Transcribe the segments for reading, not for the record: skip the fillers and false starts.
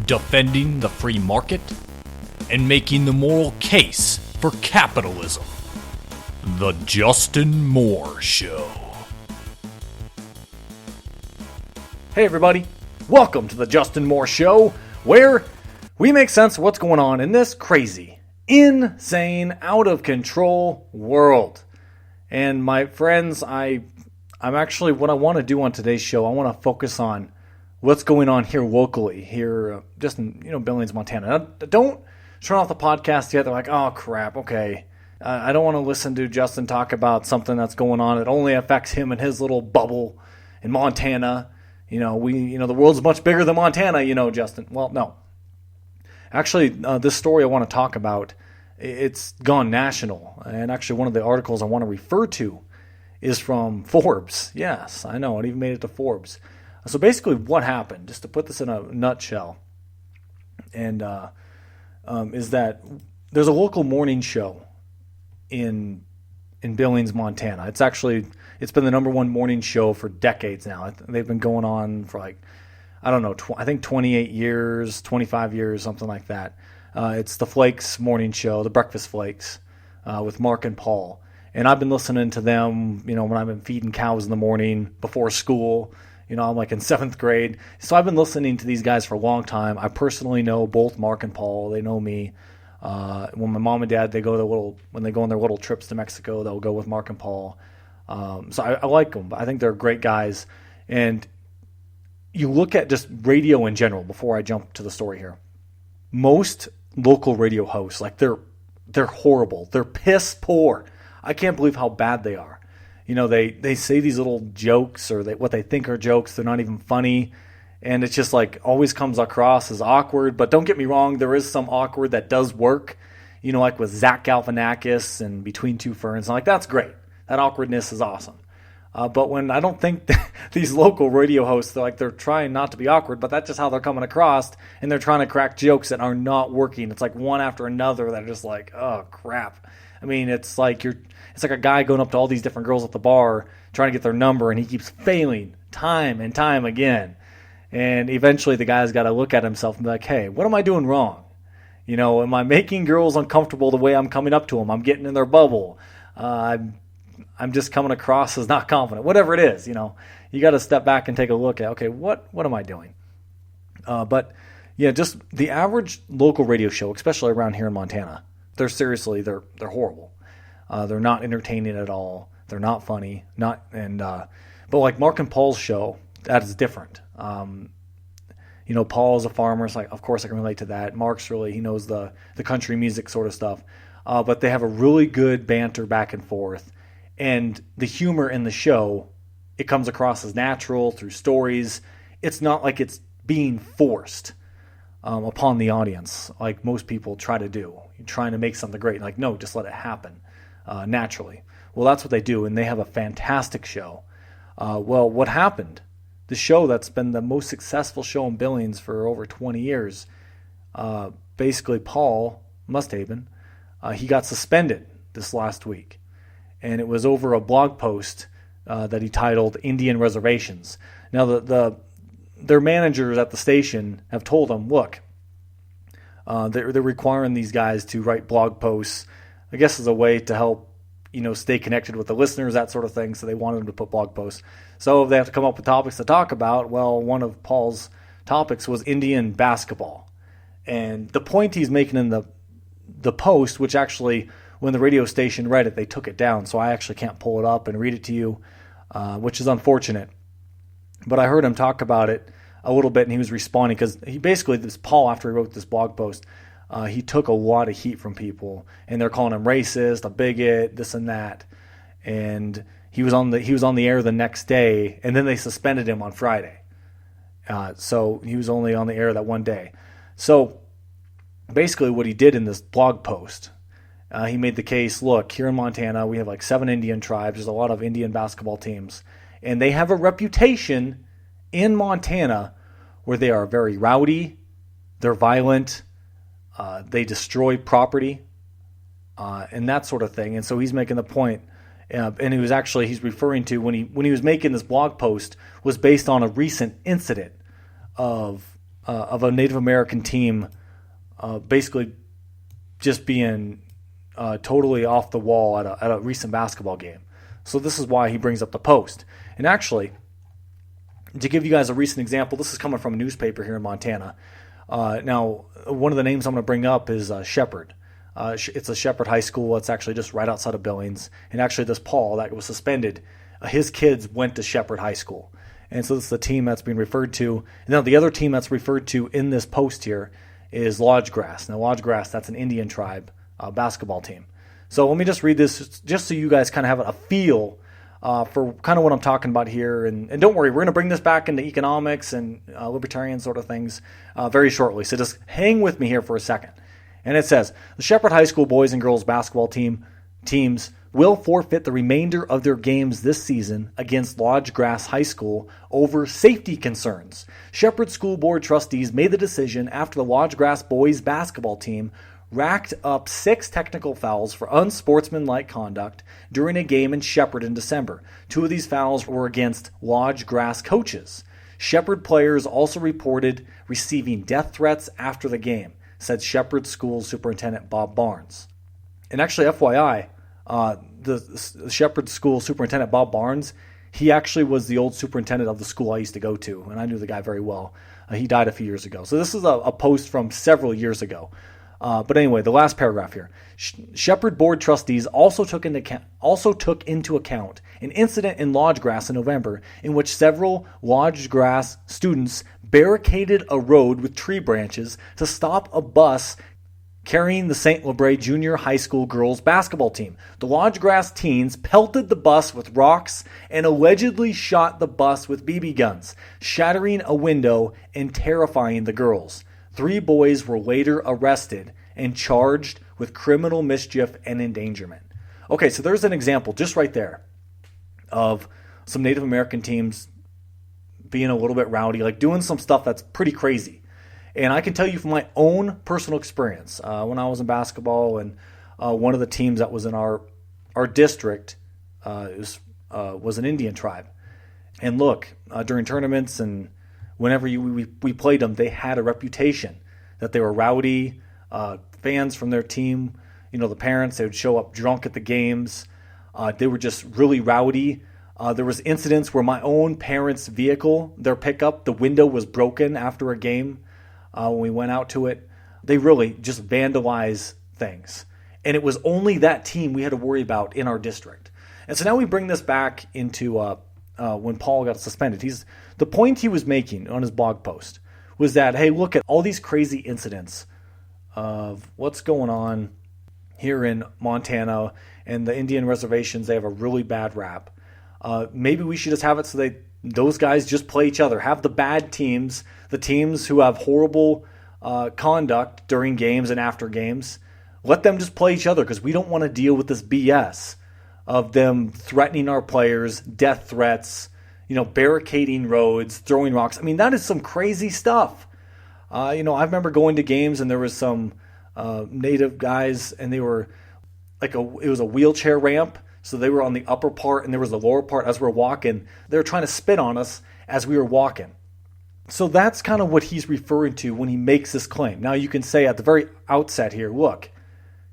defending the free market, and making the moral case for capitalism. The Justin Moore Show. Hey everybody, welcome to the Justin Moore Show, where we make sense of what's going on in this crazy, insane, out of control world. And my friends, I'm actually, what I want to do on today's show, I want to focus on what's going on here locally, here just in, Billings, Montana. Now, don't turn off the podcast yet. They're like, oh crap, okay. I don't want to listen to Justin talk about something that's going on. It only affects him and his little bubble in Montana. The world's much bigger than Montana, Justin. Well, no. Actually, this story I want to talk about, it's gone national. And actually, one of the articles I want to refer to is from Forbes. Yes, I know. It even made it to Forbes. So basically what happened, just to put this in a nutshell, and is that there's a local morning show in Billings, Montana. It's been the number one morning show for decades now. They've been going on for I think 28 years, 25 years, something like that. It's the Flakes morning show, the Breakfast Flakes, with Mark and Paul. And I've been listening to them, when I've been feeding cows in the morning before school. I'm like in 7th grade. So I've been listening to these guys for a long time. I personally know both Mark and Paul. They know me. When my mom and dad, when they go on their little trips to Mexico, they'll go with Mark and Paul. So I like them. I think they're great guys. And you look at just radio in general, before I jump to the story here. Most local radio hosts, they're horrible. They're piss poor. I can't believe how bad they are. They say these little jokes or what they think are jokes. They're not even funny. And it's just always comes across as awkward. But don't get me wrong, there is some awkward that does work. Like with Zach Galifianakis and Between Two Ferns. That's great. That awkwardness is awesome. But when I don't think these local radio hosts, they're trying not to be awkward, but that's just how they're coming across. And they're trying to crack jokes that are not working. It's one after another that are just oh, crap. I mean, it's like a guy going up to all these different girls at the bar trying to get their number, and he keeps failing time and time again. And eventually the guy's got to look at himself and be like, hey, what am I doing wrong? Am I making girls uncomfortable the way I'm coming up to them? I'm getting in their bubble. I'm just coming across as not confident. Whatever it is, you got to step back and take a look at, okay, what am I doing? But yeah, just the average local radio show, especially around here in Montana, they're horrible. They're not entertaining at all. They're not funny. But like Mark and Paul's show, that is different. Paul is a farmer. So of course I can relate to that. Mark's he knows the country music sort of stuff. But they have a really good banter back and forth. And the humor in the show, it comes across as natural through stories. It's not like it's being forced upon the audience like most people try to do. You're trying to make something great. No, just let it happen naturally. Well, that's what they do, and they have a fantastic show. Well, what happened? The show that's been the most successful show in Billings for over 20 years, basically Paul Mushaben, he got suspended this last week. And it was over a blog post that he titled Indian Reservations. Now, their managers at the station have told them, look, they're requiring these guys to write blog posts, I guess as a way to help, stay connected with the listeners, that sort of thing. So they wanted them to put blog posts. So they have to come up with topics to talk about. Well, one of Paul's topics was Indian basketball. And the point he's making in the post, which actually, when the radio station read it, they took it down. So I actually can't pull it up and read it to you, which is unfortunate. But I heard him talk about it a little bit, and he was responding because Paul, after he wrote this blog post, he took a lot of heat from people, and they're calling him racist, a bigot, this and that. And he was on the air the next day, and then they suspended him on Friday. So he was only on the air that one day. So basically what he did in this blog post, he made the case, look, here in Montana, we have 7 Indian tribes. There's a lot of Indian basketball teams. And they have a reputation in Montana where they are very rowdy, they're violent, they destroy property, and that sort of thing. And so he's making the point, and he's referring to when he was making this blog post was based on a recent incident of of a Native American team basically just being totally off the wall at a recent basketball game. So this is why he brings up the post. And actually, to give you guys a recent example, this is coming from a newspaper here in Montana. Now, one of the names I'm going to bring up is Shepherd. It's a Shepherd High School. It's actually just right outside of Billings. And actually, this Paul that was suspended, his kids went to Shepherd High School. And so this is the team that's being referred to. And now the other team that's referred to in this post here is Lodgegrass. Now, Lodgegrass, that's an Indian tribe basketball team. So let me just read this just so you guys kind of have a feel for kind of what I'm talking about here. And don't worry, we're going to bring this back into economics and libertarian sort of things very shortly. So just hang with me here for a second. And it says, the Shepherd High School boys and girls basketball teams will forfeit the remainder of their games this season against Lodgegrass High School over safety concerns. Shepherd School Board trustees made the decision after the Lodgegrass boys basketball team racked up 6 technical fouls for unsportsmanlike conduct during a game in Shepherd in December. 2 of these fouls were against Lodgegrass coaches. Shepherd players also reported receiving death threats after the game, said Shepherd School Superintendent Bob Barnes. And actually, FYI, the Shepherd School Superintendent Bob Barnes, he actually was the old superintendent of the school I used to go to, and I knew the guy very well. He died a few years ago. So this is a post from several years ago. But anyway, the last paragraph here. Shepherd Board trustees also took into account an incident in Lodgegrass in November in which several Lodgegrass students barricaded a road with tree branches to stop a bus carrying the St. Labray Junior High School girls basketball team. The Lodgegrass teens pelted the bus with rocks and allegedly shot the bus with BB guns, shattering a window and terrifying the girls. 3 boys were later arrested and charged with criminal mischief and endangerment. Okay, so there's an example just right there of some Native American teams being a little bit rowdy, like doing some stuff that's pretty crazy. And I can tell you from my own personal experience, when I was in basketball and one of the teams that was in our district was an Indian tribe. And look, during tournaments and whenever we played them, they had a reputation that they were rowdy. Fans from their team, the parents, they would show up drunk at the games. They were just really rowdy. There was incidents where my own parents' vehicle, their pickup, the window was broken after a game when we went out to it. They really just vandalized things. And it was only that team we had to worry about in our district. And so now we bring this back into when Paul got suspended. The point he was making on his blog post was that, hey, look at all these crazy incidents of what's going on here in Montana and the Indian reservations. They have a really bad rap. Maybe we should just have it so those guys just play each other. Have the bad teams, the teams who have horrible conduct during games and after games, let them just play each other because we don't want to deal with this BS of them threatening our players, death threats, barricading roads, throwing rocks. I mean, that is some crazy stuff. I remember going to games and there was some native guys and they were it was a wheelchair ramp. So they were on the upper part and there was the lower part as we were walking. They were trying to spit on us as we were walking. So that's kind of what he's referring to when he makes this claim. Now you can say at the very outset here, look,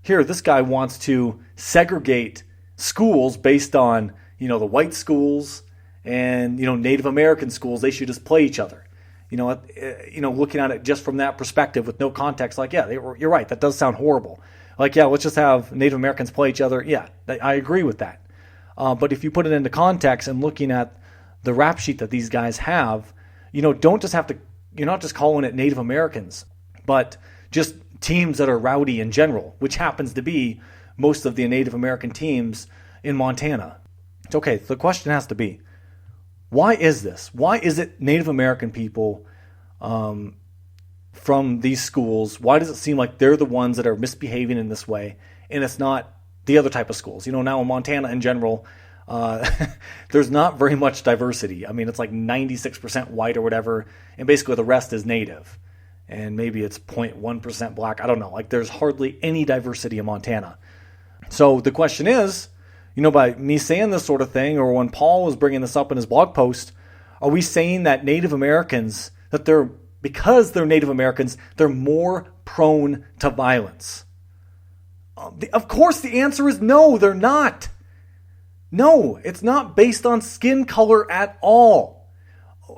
here this guy wants to segregate schools based on, the white schools and, Native American schools. They should just play each other. Looking at it just from that perspective with no context, like, yeah, you're right. That does sound horrible. Like, yeah, let's just have Native Americans play each other. Yeah, I agree with that. But if you put it into context and looking at the rap sheet that these guys have, don't just have to, you're not just calling it Native Americans, but just teams that are rowdy in general, which happens to be most of the Native American teams in Montana. Okay, the question has to be, why is this? Why is it Native American people from these schools, why does it seem like they're the ones that are misbehaving in this way and it's not the other type of schools? Now in Montana in general, there's not very much diversity. I mean, it's like 96% white or whatever, and basically the rest is native. And maybe it's 0.1% black. I don't know. Like, there's hardly any diversity in Montana. So the question is, by me saying this sort of thing, or when Paul was bringing this up in his blog post, are we saying that Native Americans, that they're because they're Native Americans, they're more prone to violence. Of course, the answer is no, they're not. No, it's not based on skin color at all.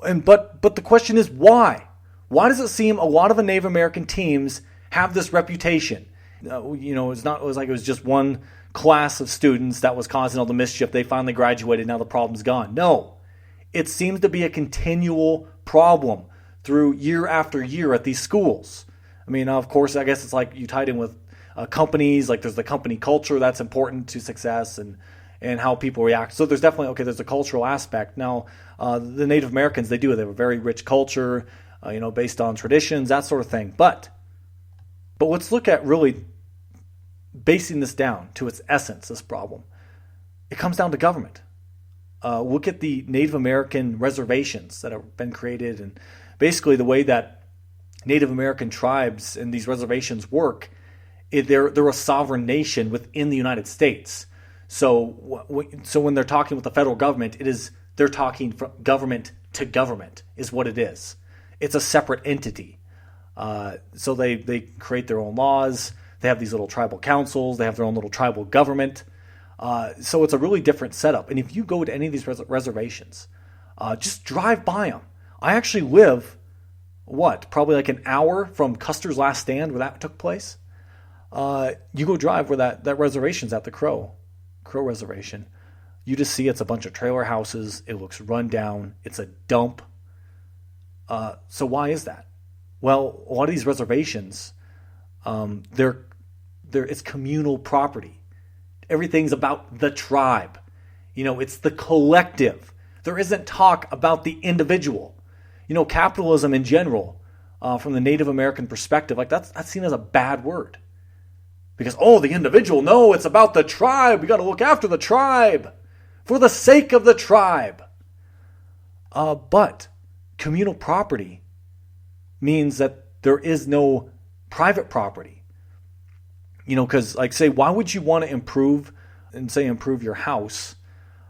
But the question is why? Why does it seem a lot of the Native American teams have this reputation? It was just one class of students that was causing all the mischief. They finally graduated. Now the problem's gone. No, it seems to be a continual problem through year after year at these schools. I mean, of course, I guess it's like you tied in with companies. Like there's the company culture that's important to success and how people react. So there's definitely, there's a cultural aspect. Now, the Native Americans, they have a very rich culture, based on traditions, that sort of thing. But let's look at really basing this down to its essence, this problem. It comes down to government. Look at the Native American reservations that have been created, and basically the way that Native American tribes and these reservations work, they're a sovereign nation within the United States. So when they're talking with the federal government, they're talking from government to government is what it is. It's a separate entity. So they create their own laws. They have these little tribal councils. They have their own little tribal government. So it's a really different setup. And if you go to any of these reservations, just drive by them. I actually live, probably like an hour from Custer's Last Stand where that took place. You go drive where that reservation's at, the Crow Reservation. You just see it's a bunch of trailer houses. It looks run down. It's a dump. So why is that? Well, a lot of these reservations, it's communal property. Everything's about the tribe. It's the collective. There isn't talk about the individual. Capitalism in general, from the Native American perspective, like that's seen as a bad word. Because, the individual, no, it's about the tribe. We got to look after the tribe for the sake of the tribe. But communal property means that there is no private property. Because, why would you want to improve your house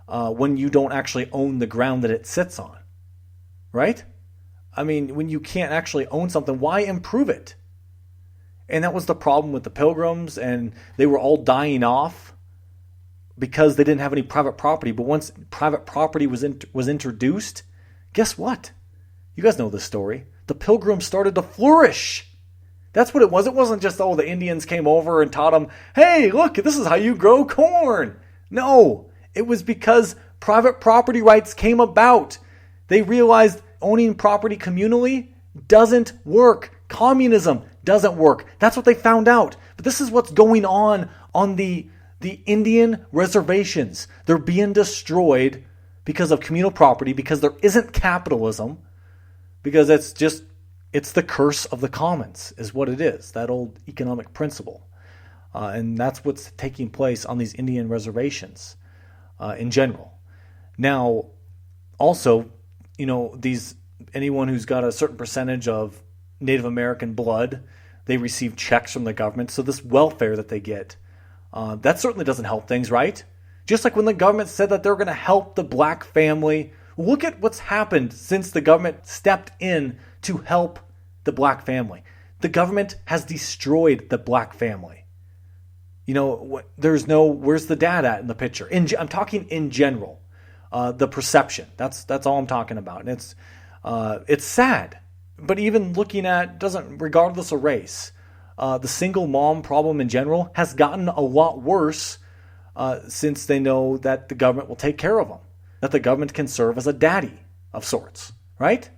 when you don't actually own the ground that it sits on? Right? I mean, when you can't actually own something, why improve it? And that was the problem with the Pilgrims, and they were all dying off because they didn't have any private property. But once private property was introduced, guess what? You guys know this story. The Pilgrims started to flourish. That's what it was. It wasn't just, the Indians came over and taught them, hey, look, this is how you grow corn. No, it was because private property rights came about. They realized owning property communally doesn't work. Communism doesn't work. That's what they found out. But this is what's going on the Indian reservations. They're being destroyed because of communal property, because there isn't capitalism, because it's the curse of the commons is what it is, that old economic principle. And that's what's taking place on these Indian reservations in general. Now, also, anyone who's got a certain percentage of Native American blood, they receive checks from the government. So this welfare that they get, that certainly doesn't help things, right? Just like when the government said that they're going to help the black family. Look at what's happened since the government stepped in to help the black family. The government has destroyed the black family. Where's the dad at in the picture? I'm talking in general, the perception. That's all I'm talking about. And it's sad. But even looking at, regardless of race, the single mom problem in general has gotten a lot worse since they know that the government will take care of them, that the government can serve as a daddy of sorts, right?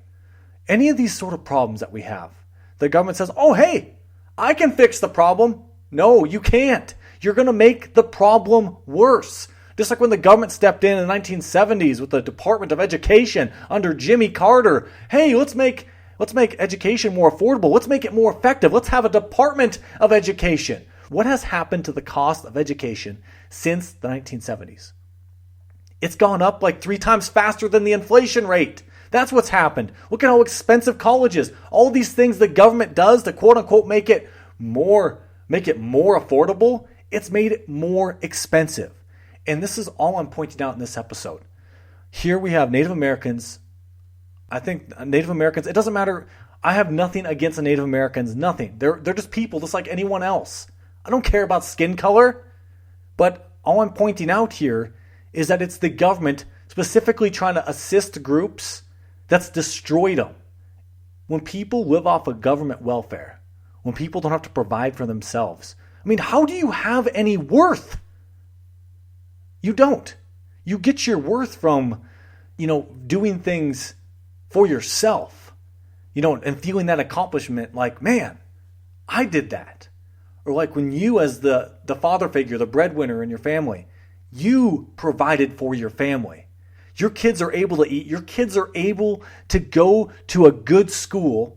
Any of these sort of problems that we have, the government says, oh, hey, I can fix the problem. No, you can't. You're going to make the problem worse. Just like when the government stepped in the 1970s with the Department of Education under Jimmy Carter. Hey, let's make education more affordable. Let's make it more effective. Let's have a Department of Education. What has happened to the cost of education since the 1970s? It's gone up like 3 times faster than the inflation rate. That's what's happened. Look at how expensive college is. All these things the government does to quote unquote make it more affordable, it's made it more expensive. And this is all I'm pointing out in this episode. Here we have Native Americans. I think Native Americans, it doesn't matter. I have nothing against the Native Americans, nothing. They're just people just like anyone else. I don't care about skin color, but all I'm pointing out here is that it's the government specifically trying to assist groups that's destroyed them. When people live off of government welfare, when people don't have to provide for themselves, I mean, how do you have any worth? You don't. You get your worth from, doing things for yourself, and feeling that accomplishment like, man, I did that. Or like when you, as the father figure, the breadwinner in your family, you provided for your family. Your kids are able to eat. Your kids are able to go to a good school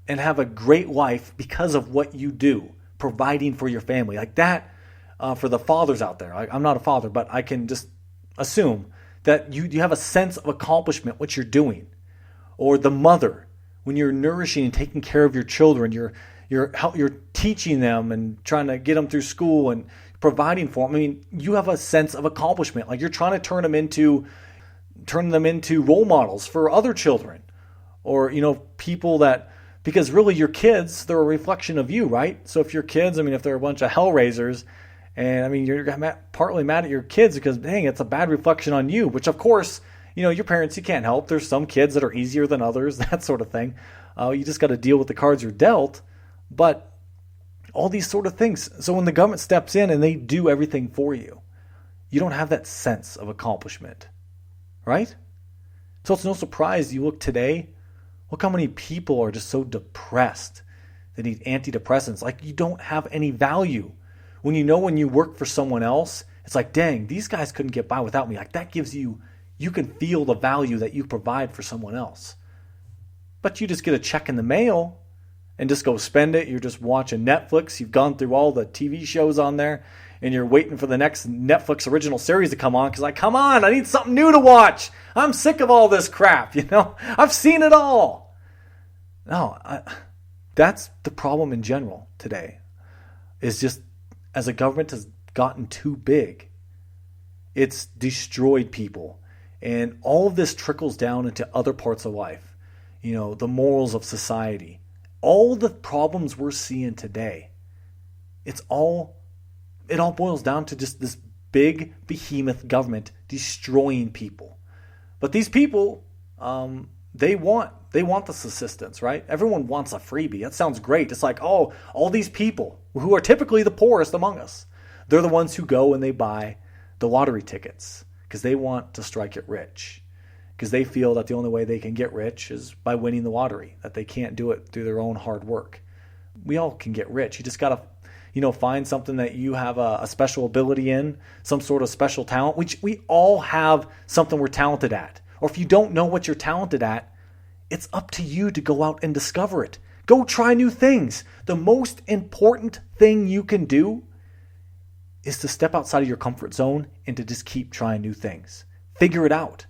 and have a great life because of what you do, providing for your family. Like that, for the fathers out there. I'm not a father, but I can just assume that you have a sense of accomplishment, what you're doing. Or the mother, when you're nourishing and taking care of your children, you're teaching them and trying to get them through school and providing for them. I mean, you have a sense of accomplishment. Like you're trying to turn them into role models for other children, or people that, because really your kids, they're a reflection of you, right? So if your kids, if they're a bunch of hellraisers, and you're partly mad at your kids because, dang, it's a bad reflection on you, which of course, your parents, you can't help. There's some kids that are easier than others, that sort of thing. You just got to deal with the cards you're dealt. But all these sort of things. So when the government steps in and they do everything for you, you don't have that sense of accomplishment, right? So it's no surprise you look today, look how many people are just so depressed. They need antidepressants. Like you don't have any value. When you work for someone else, it's like, dang, these guys couldn't get by without me. Like that gives you can feel the value that you provide for someone else. But you just get a check in the mail and just go spend it. You're just watching Netflix. You've gone through all the TV shows on there and you're waiting for the next Netflix original series to come on because come on, I need something new to watch. I'm sick of all this crap, I've seen it all. No, that's the problem in general today, is just as a government has gotten too big, it's destroyed people. And all of this trickles down into other parts of life, the morals of society. All the problems we're seeing today, it all boils down to just this big behemoth government destroying people. But these people, they want this assistance, right? Everyone wants a freebie. That sounds great. It's like, oh, all these people who are typically the poorest among us, they're the ones who go and they buy the lottery tickets because they want to strike it rich, because they feel that the only way they can get rich is by winning the lottery, that they can't do it through their own hard work. We all can get rich. You just got to, find something that you have a special ability in, some sort of special talent, which we all have something we're talented at. Or if you don't know what you're talented at, it's up to you to go out and discover it. Go try new things. The most important thing you can do is to step outside of your comfort zone and to just keep trying new things. Figure it out.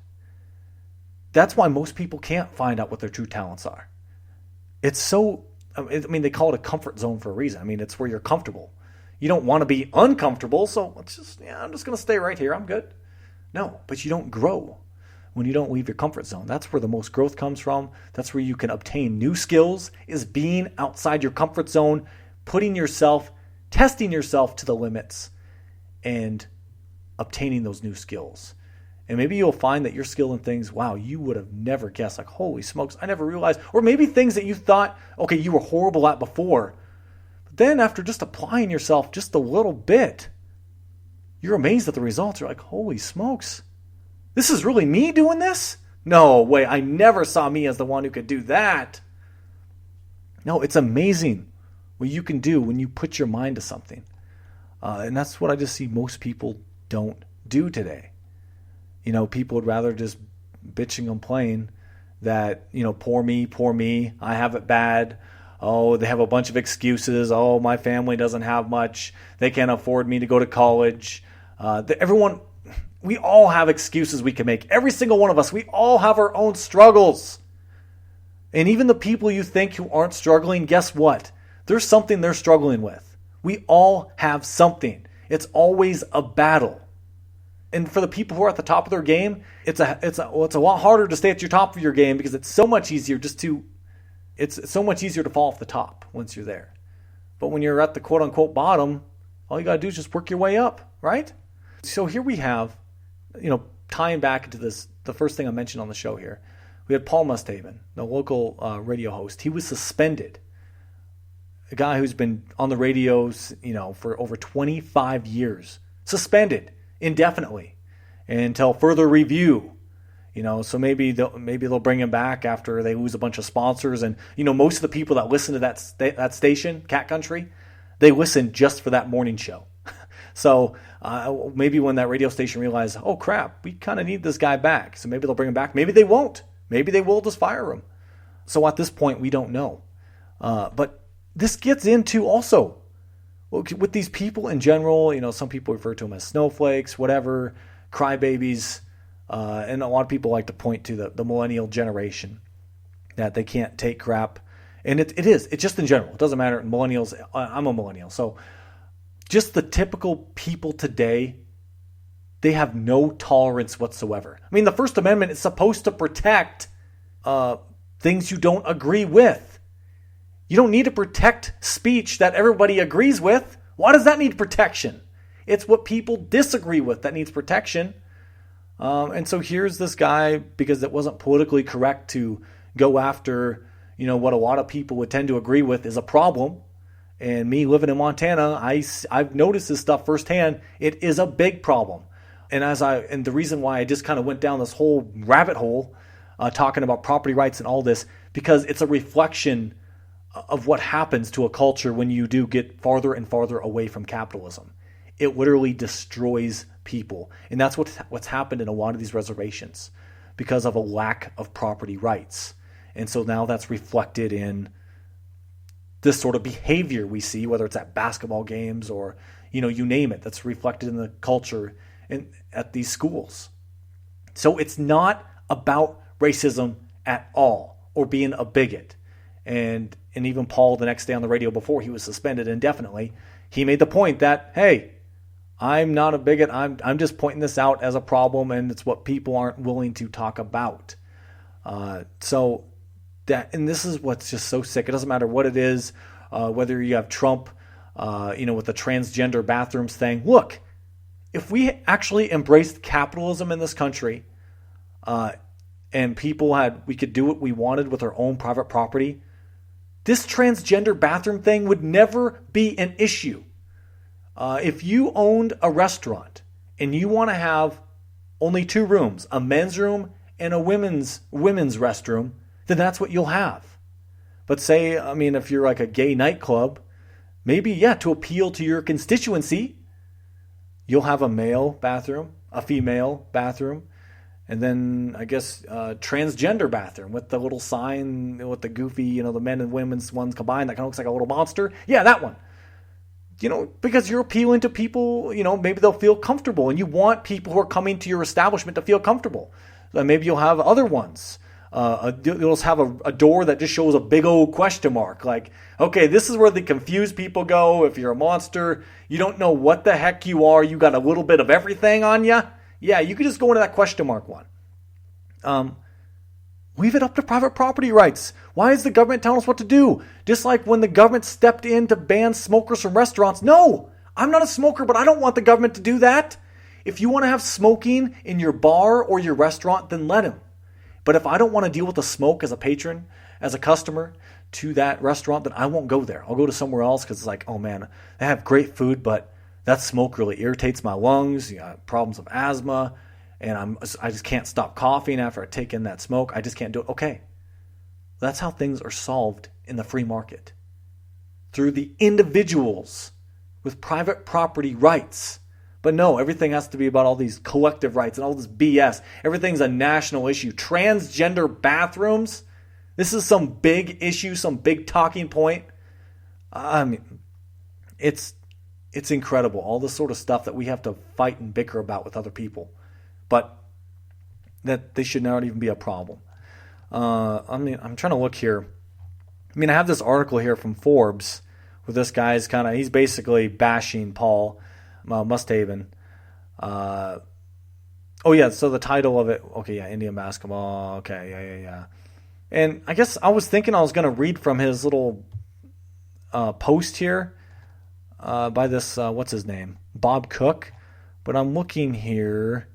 That's why most people can't find out what their true talents are. It's so, they call it a comfort zone for a reason. It's where you're comfortable. You don't want to be uncomfortable, so I'm just going to stay right here. I'm good. No, but you don't grow when you don't leave your comfort zone. That's where the most growth comes from. That's where you can obtain new skills, is being outside your comfort zone, testing yourself to the limits, and obtaining those new skills. And maybe you'll find that you're skilled in things, wow, you would have never guessed, like, holy smokes, I never realized. Or maybe things that you thought, okay, you were horrible at before. But then after just applying yourself just a little bit, you're amazed at the results. You're like, holy smokes, this is really me doing this? No way, I never saw me as the one who could do that. No, it's amazing what you can do when you put your mind to something. And that's what I just see most people don't do today. People would rather just bitch and complain that, poor me, I have it bad. Oh, they have a bunch of excuses. Oh, my family doesn't have much. They can't afford me to go to college. We all have excuses we can make. Every single one of us, we all have our own struggles. And even the people you think who aren't struggling, guess what? There's something they're struggling with. We all have something. It's always a battle. And for the people who are at the top of their game, it's a lot harder to stay at your top of your game because it's so much easier just to it's so much easier to fall off the top once you're there. But when you're at the quote unquote bottom, all you got to do is just work your way up, right? So here we have, tying back into this, the first thing I mentioned on the show here, we had Paul Mushaben, the local radio host. He was suspended. A guy who's been on the radios, for over 25 years, suspended indefinitely until further review. So maybe they'll bring him back after they lose a bunch of sponsors. And most of the people that listen to that station, Cat Country, they listen just for that morning show. So maybe when that radio station realizes, oh crap, we kind of need this guy back, so maybe they'll bring him back. Maybe they won't. Maybe they will just fire him. So at this point, we don't know. But this gets into also with these people in general. Some people refer to them as snowflakes, whatever, crybabies. And a lot of people like to point to the millennial generation, that they can't take crap. And it's just in general. It doesn't matter. Millennials, I'm a millennial. So just the typical people today, they have no tolerance whatsoever. I mean, the First Amendment is supposed to protect things you don't agree with. You don't need to protect speech that everybody agrees with. Why does that need protection? It's what people disagree with that needs protection. And so here's this guy, because it wasn't politically correct to go after, what a lot of people would tend to agree with is a problem. And me living in Montana, I've noticed this stuff firsthand. It is a big problem. And the reason why I just kind of went down this whole rabbit hole, talking about property rights and all this, because it's a reflection of what happens to a culture when you do get farther and farther away from capitalism. It literally destroys people. And that's what's happened in a lot of these reservations, because of a lack of property rights. And so now that's reflected in this sort of behavior we see, whether it's at basketball games or, you name it, that's reflected in the culture at these schools. So it's not about racism at all, or being a bigot. And even Paul, the next day on the radio before he was suspended indefinitely, he made the point that, hey, I'm not a bigot. I'm just pointing this out as a problem, and it's what people aren't willing to talk about. And this is what's just so sick. It doesn't matter what it is, whether you have Trump, with the transgender bathrooms thing. Look, if we actually embraced capitalism in this country, and we could do what we wanted with our own private property, this transgender bathroom thing would never be an issue. If you owned a restaurant and you want to have only 2 rooms, a men's room and a women's restroom, then that's what you'll have. But if you're like a gay nightclub, maybe, to appeal to your constituency, you'll have a male bathroom, a female bathroom, and then I guess transgender bathroom with the little sign with the goofy, the men and women's ones combined that kind of looks like a little monster. Yeah, that one. Because you're appealing to people, maybe they'll feel comfortable, and you want people who are coming to your establishment to feel comfortable. So maybe you'll have other ones. You'll just have a door that just shows a big old question mark. Like, okay, this is where the confused people go. If you're a monster, you don't know what the heck you are. You got a little bit of everything on you. Yeah, you could just go into that question mark one. Leave it up to private property rights. Why is the government telling us what to do? Just like when the government stepped in to ban smokers from restaurants. No, I'm not a smoker, but I don't want the government to do that. If you want to have smoking in your bar or your restaurant, then let him. But if I don't want to deal with the smoke as a patron, as a customer to that restaurant, then I won't go there. I'll go to somewhere else because it's like, oh man, they have great food, but that smoke really irritates my lungs. Problems of asthma. And I just can't stop coughing after I take in that smoke. I just can't do it. Okay. That's how things are solved in the free market. Through the individuals with private property rights. But no, everything has to be about all these collective rights and all this BS. Everything's a national issue. Transgender bathrooms. This is some big issue, some big talking point. I mean, it's incredible. All this sort of stuff that we have to fight and bicker about with other people. But that they should not even be a problem. I'm trying to look here. I have this article here from Forbes where this guy's he's basically bashing Paul Mushaben. So the title of it, Indian basketball, yeah. And I guess I was thinking I was going to read from his little post here by this, what's his name? Bob Cook. But I'm looking here.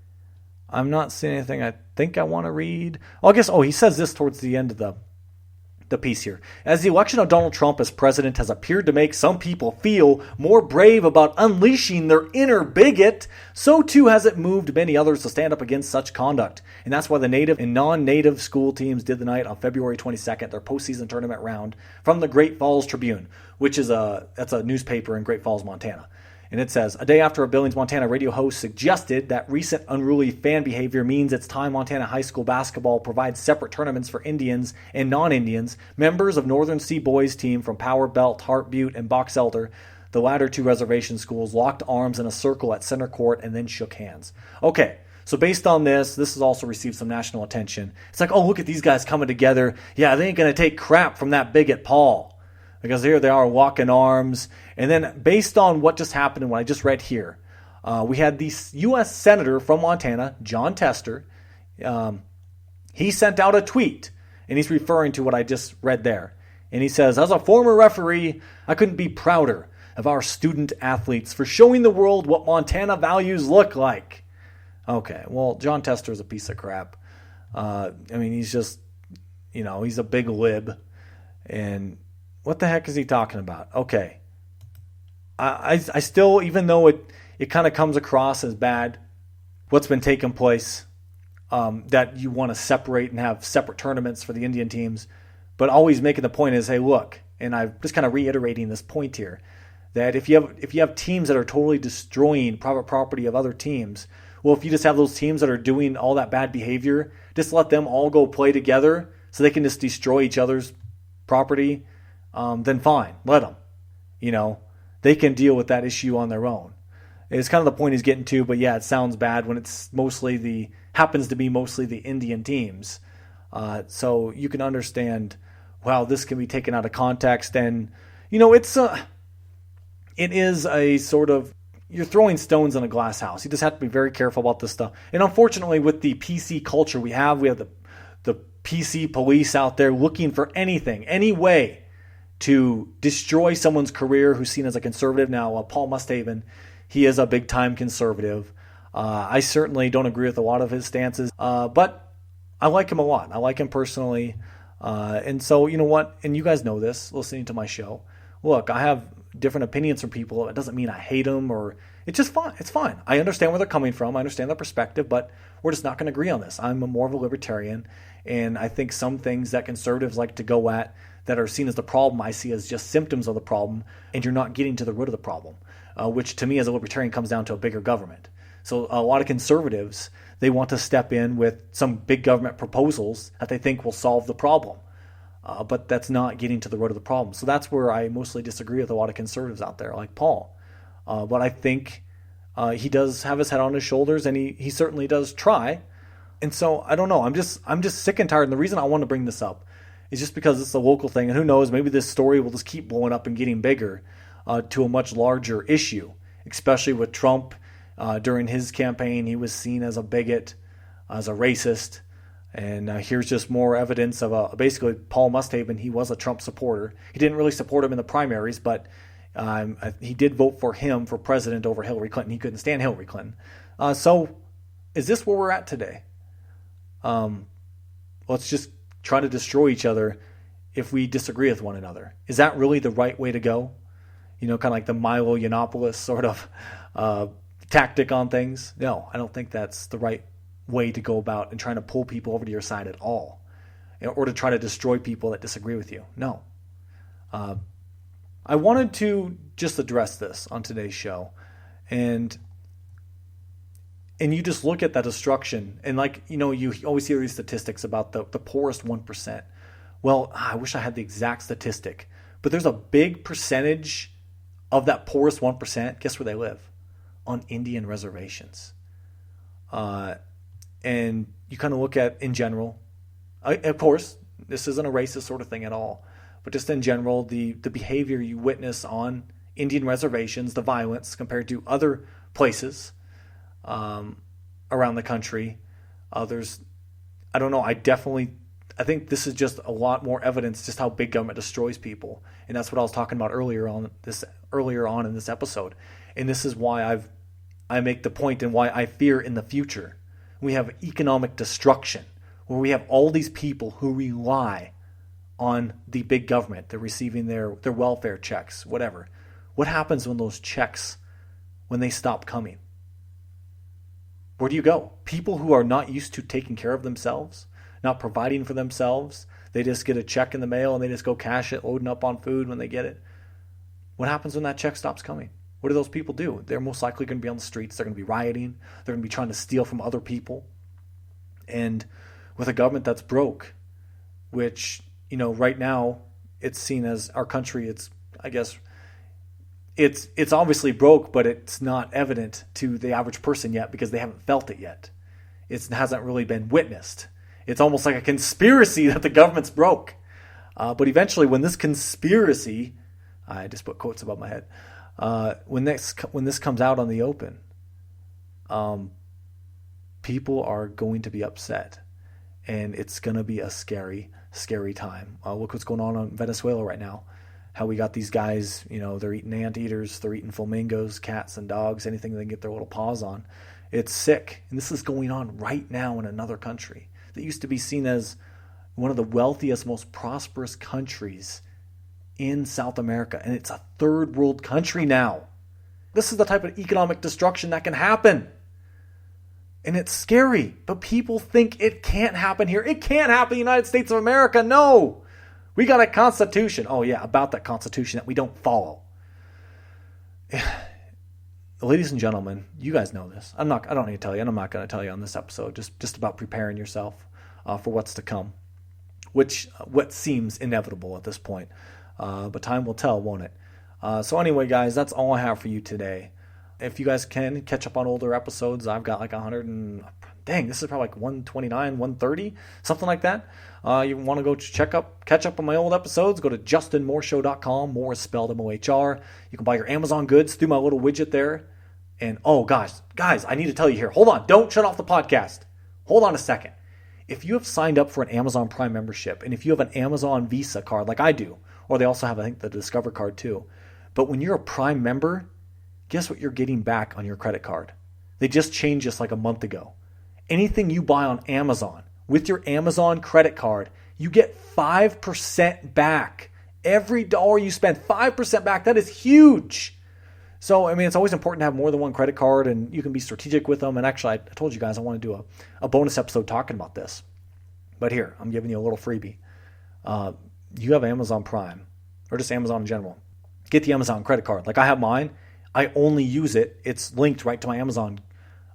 I'm not seeing anything I think I want to read. He says this towards the end of the piece here. As the election of Donald Trump as president has appeared to make some people feel more brave about unleashing their inner bigot, so too has it moved many others to stand up against such conduct. And that's why the native and non-native school teams did the night on February 22nd, their postseason tournament round from the Great Falls Tribune, which is that's a newspaper in Great Falls, Montana. And it says, a day after a Billings, Montana radio host suggested that recent unruly fan behavior means it's time Montana high school basketball provides separate tournaments for Indians and non-Indians, members of Northern Sea Boys team from Power Belt, Hart Butte, and Box Elder, the latter two reservation schools, locked arms in a circle at center court and then shook hands. Okay, so based on this has also received some national attention. It's like, oh, look at these guys coming together. Yeah, they ain't going to take crap from that bigot Paul. Because here they are locking arms. And then based on what just happened and what I just read here, we had the U.S. Senator from Montana, Jon Tester. He sent out a tweet, and he's referring to what I just read there. And he says, as a former referee, I couldn't be prouder of our student athletes for showing the world what Montana values look like. Okay, well, Jon Tester is a piece of crap. He's just, he's a big lib. And what the heck is he talking about? Okay. I still, even though it kind of comes across as bad, what's been taking place, that you want to separate and have separate tournaments for the Indian teams, but always making the point is, hey, look, and I'm just kind of reiterating this point here, that if you have teams that are totally destroying private property of other teams, well, if you just have those teams that are doing all that bad behavior, just let them all go play together so they can just destroy each other's property, then fine, let them. They can deal with that issue on their own. It's kind of the point he's getting to, but yeah, it sounds bad when it's happens to be mostly the Indian teams. So you can understand, wow, this can be taken out of context, and it is a sort of, you're throwing stones in a glass house. You just have to be very careful about this stuff. And unfortunately, with the PC culture we have the PC police out there looking for anything, any way to destroy someone's career who's seen as a conservative. Now, Paul Mushaben, he is a big-time conservative. I certainly don't agree with a lot of his stances, but I like him a lot. I like him personally. And so, you know what? And you guys know this, listening to my show. Look, I have different opinions from people. It doesn't mean I hate them, or it's just fine. It's fine. I understand where they're coming from. I understand their perspective, but we're just not going to agree on this. I'm more of a libertarian, and I think some things that conservatives like to go at that are seen as the problem, I see as just symptoms of the problem, and you're not getting to the root of the problem, which to me as a libertarian comes down to a bigger government. So a lot of conservatives, they want to step in with some big government proposals that they think will solve the problem. But that's not getting to the root of the problem. So that's where I mostly disagree with a lot of conservatives out there, like Paul. But I think he does have his head on his shoulders, and he certainly does try. And so I don't know. I'm just sick and tired. And the reason I want to bring this up is just because it's a local thing. And who knows, maybe this story will just keep blowing up and getting bigger to a much larger issue, especially with Trump. During his campaign, he was seen as a bigot, as a racist. And here's just more evidence of basically Paul Mushaben. He was a Trump supporter. He didn't really support him in the primaries, but he did vote for him for president over Hillary Clinton. He couldn't stand Hillary Clinton. So is this where we're at today? Let's just try to destroy each other if we disagree with one another. Is that really the right way to go? Kind of like the Milo Yiannopoulos sort of tactic on things? No, I don't think that's the right way to go about and trying to pull people over to your side at all, or to try to destroy people that disagree with you. No. I wanted to just address this on today's show, and you just look at that destruction, and you always hear these statistics about the poorest 1%. Well, I wish I had the exact statistic, but there's a big percentage of that poorest 1%. Guess where they live? On Indian reservations. And you kind of look at, in general, of course, this isn't a racist sort of thing at all, but just in general, the behavior you witness on Indian reservations, the violence compared to other places around the country. I don't know, I think this is just a lot more evidence just how big government destroys people. And that's what I was talking about earlier on in this episode. And this is why I make the point and why I fear in the future we have economic destruction, where we have all these people who rely on the big government. They're receiving their welfare checks, whatever. What happens when those checks, when they stop coming? Where do you go? People who are not used to taking care of themselves, not providing for themselves, they just get a check in the mail and they just go cash it, loading up on food when they get it. What happens when that check stops coming? What do those people do? They're most likely going to be on the streets. They're going to be rioting. They're going to be trying to steal from other people. And with a government that's broke, which, right now it's seen as our country, it's obviously broke, but it's not evident to the average person yet because they haven't felt it yet. It hasn't really been witnessed. It's almost like a conspiracy that the government's broke. But eventually when this conspiracy, I just put quotes above my head, when this comes out on the open, people are going to be upset. And it's going to be a scary, scary time. Look what's going on in Venezuela right now. How we got these guys, they're eating anteaters, they're eating flamingos, cats and dogs, anything they can get their little paws on. It's sick. And this is going on right now in another country that used to be seen as one of the wealthiest, most prosperous countries in South America. And it's a third world country now. This is the type of economic destruction that can happen. And it's scary, but people think it can't happen here. It can't happen in the United States of America. No. We got a constitution. Oh yeah, about that constitution that we don't follow. Ladies and gentlemen, you guys know this. I don't need to tell you, and I'm not going to tell you on this episode, just about preparing yourself for what's to come, what seems inevitable at this point. But time will tell, won't it? So anyway, guys, that's all I have for you today. If you guys can catch up on older episodes, I've got like 100 and this is probably like 129, 130, something like that. You want to go catch up on my old episodes, go to justinmooreshow.com. Moore is spelled M-O-H-R. You can buy your Amazon goods through my little widget there. And oh gosh, guys, I need to tell you here. Hold on, don't shut off the podcast. Hold on a second. If you have signed up for an Amazon Prime membership, and if you have an Amazon Visa card like I do, or they also have, I think, the Discover card too. But when you're a Prime member, guess what you're getting back on your credit card? They just changed this like a month ago. Anything you buy on Amazon with your Amazon credit card, you get 5% back. Every dollar you spend, 5% back. That is huge. So, it's always important to have more than one credit card, and you can be strategic with them. And actually, I told you guys I want to do a bonus episode talking about this. But here, I'm giving you a little freebie. You have Amazon Prime, or just Amazon in general. Get the Amazon credit card. Like I have mine. I only use it. It's linked right to my Amazon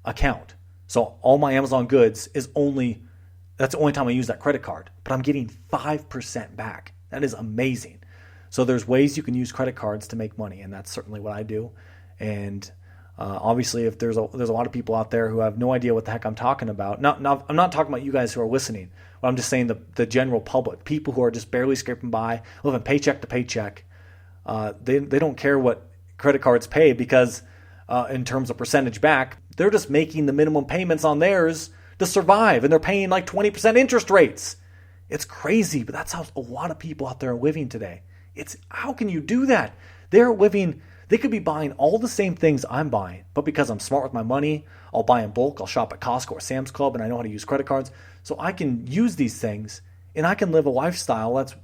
account. So all my Amazon goods that's the only time I use that credit card. But I'm getting 5% back. That is amazing. So there's ways you can use credit cards to make money, and that's certainly what I do. And obviously, if there's a lot of people out there who have no idea what the heck I'm talking about. I'm not talking about you guys who are listening. But I'm just saying the general public, people who are just barely scraping by, living paycheck to paycheck. They don't care what credit cards pay because in terms of percentage back, they're just making the minimum payments on theirs to survive, and they're paying like 20% interest rates. It's crazy, but that's how a lot of people out there are living today. How can you do that? They could be buying all the same things I'm buying, but because I'm smart with my money, I'll buy in bulk, I'll shop at Costco or Sam's Club, and I know how to use credit cards, so I can use these things, and I can live a lifestyle that's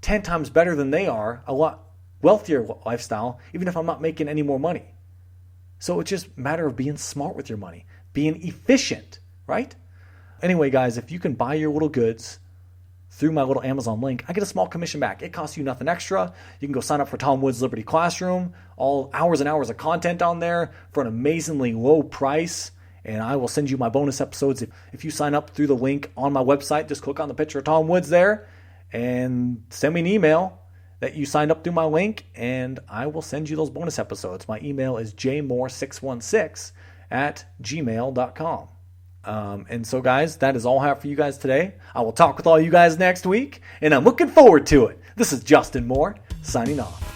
10 times better than they are, a lot wealthier lifestyle, even if I'm not making any more money. So it's just a matter of being smart with your money, being efficient, right? Anyway, guys, if you can buy your little goods through my little Amazon link, I get a small commission back. It costs you nothing extra. You can go sign up for Tom Wood's Liberty Classroom, all hours and hours of content on there for an amazingly low price. And I will send you my bonus episodes. If you sign up through the link on my website, just click on the picture of Tom Woods there and send me an email that you signed up through my link, and I will send you those bonus episodes. My email is jmoore616@gmail.com. And so, guys, that is all I have for you guys today. I will talk with all you guys next week, and I'm looking forward to it. This is Justin Moore, signing off.